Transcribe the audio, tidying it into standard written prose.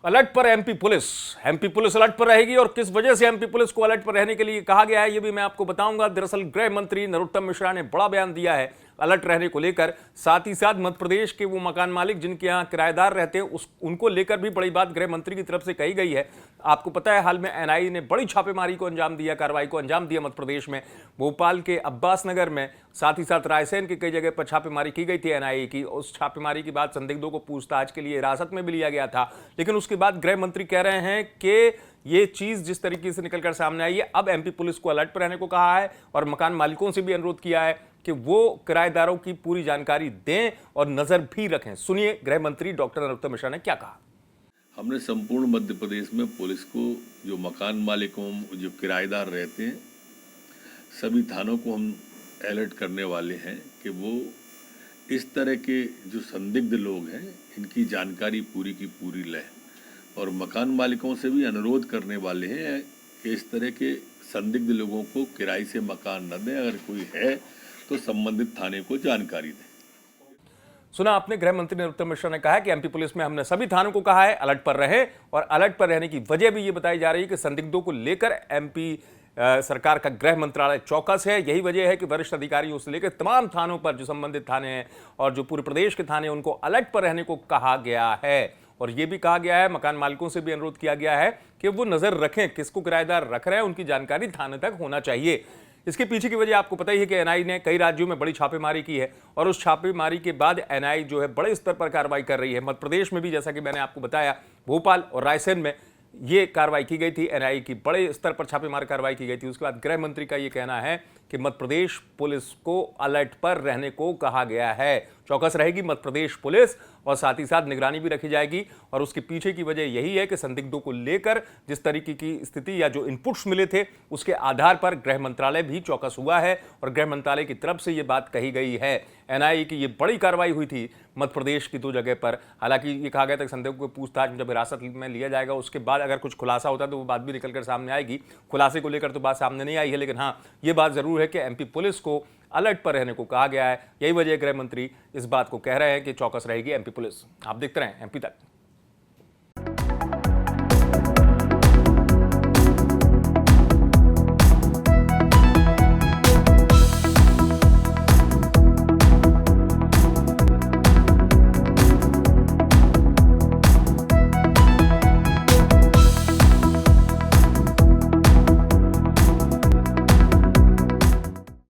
Alert पर MP police alert पर रहेगी और किस वजह से एमपी पुलिस को अलर्ट पर रहने के लिए कहा गया है ये भी मैं आपको बताऊंगा। दरअसल गृह मंत्री नरोत्तम मिश्रा ने बड़ा बयान दिया है अलर्ट रहने को लेकर। साथ ही साथ मध्य प्रदेश के वो मकान मालिक जिनके यहाँ किराएदार रहते हैं उनको लेकर भी बड़ी बात गृह मंत्री की तरफ से कही गई है। आपको पता है हाल में एनआईए ने बड़ी छापेमारी को अंजाम दिया, कार्रवाई को अंजाम दिया मध्य प्रदेश में, भोपाल के अब्बास नगर में, साथ ही साथ रायसेन के कई जगह पर छापेमारी की गई थी एनआईए की। उस छापेमारी के बाद संदिग्धों को पूछताछ के लिए हिरासत में भी लिया गया था। लेकिन उसके बाद गृह मंत्री कह रहे हैं कि ये चीज जिस तरीके से निकलकर सामने आई है, अब एमपी पुलिस को अलर्ट पर रहने को कहा है और मकान मालिकों से भी अनुरोध किया है कि वो किराएदारों की पूरी जानकारी दें और नजर भी रखें। सुनिए गृह मंत्री डॉक्टर नरोत्तम मिश्रा ने क्या कहा। हमने संपूर्ण मध्य प्रदेश में पुलिस को, जो मकान मालिकों, जो किराएदार रहते हैं, सभी थानों को हम अलर्ट करने वाले हैं कि वो इस तरह के जो संदिग्ध लोग हैं इनकी जानकारी पूरी की पूरी लें। और मकान मालिकों से भी अनुरोध करने वाले हैं कि इस तरह के संदिग्ध लोगों को किराए से मकान न दें, अगर कोई है तो संबंधित थाने को जानकारी दें। सुना आपने, गृह मंत्री नरोत्तम मिश्रा ने कहा है कि एमपी पुलिस में हमने सभी थानों को कहा है अलर्ट पर रहे और अलर्ट पर रहने की वजह भी ये बताई जा रही है कि संदिग्धों को लेकर एमपी सरकार का गृह मंत्रालय चौकस है। यही वजह है कि वरिष्ठ अधिकारियों से लेकर तमाम थानों पर, जो संबंधित थाने हैं और जो पूरे प्रदेश के थाने, उनको अलर्ट पर रहने को कहा गया है। और यह भी कहा गया है, मकान मालिकों से भी अनुरोध किया गया है कि वो नजर रखें, किसको किराएदार रख रहे हैं उनकी जानकारी थाने तक होना चाहिए। इसके पीछे की वजह आपको पता ही है कि एनआईए ने कई राज्यों में बड़ी छापेमारी की है और उस छापेमारी के बाद एनआईए जो है बड़े स्तर पर कार्रवाई कर रही है। मध्य प्रदेश में भी, जैसा कि मैंने आपको बताया, भोपाल और रायसेन में ये कार्रवाई की गई थी, एनआईए की बड़े स्तर पर छापेमार कार्रवाई की गई थी। उसके बाद गृह मंत्री का ये कहना है कि मध्य प्रदेश पुलिस को अलर्ट पर रहने को कहा गया है। चौकस रहेगी मध्य प्रदेश पुलिस और साथ ही साथ निगरानी भी रखी जाएगी। और उसके पीछे की वजह यही है कि संदिग्धों को लेकर जिस तरीके की स्थिति या जो इनपुट्स मिले थे उसके आधार पर गृह मंत्रालय भी चौकस हुआ है और गृह मंत्रालय की तरफ से ये बात कही गई है। एनआईए की ये बड़ी कार्रवाई हुई थी मध्य प्रदेश की 2 जगह पर। हालांकि ये कहा गया था कि संदिग्धों को पूछताछ जब हिरासत में लिया जाएगा उसके बाद अगर कुछ खुलासा होता है तो वो बात भी निकलकर सामने आएगी। खुलासे को लेकर तो बात सामने नहीं आई है, लेकिन हाँ, ये बात जरूर है कि एमपी पुलिस को अलर्ट पर रहने को कहा गया है। यही वजह गृह मंत्री इस बात को कह रहे हैं कि चौकस रहेगी एमपी पुलिस। आप देखते रहें एमपी तक।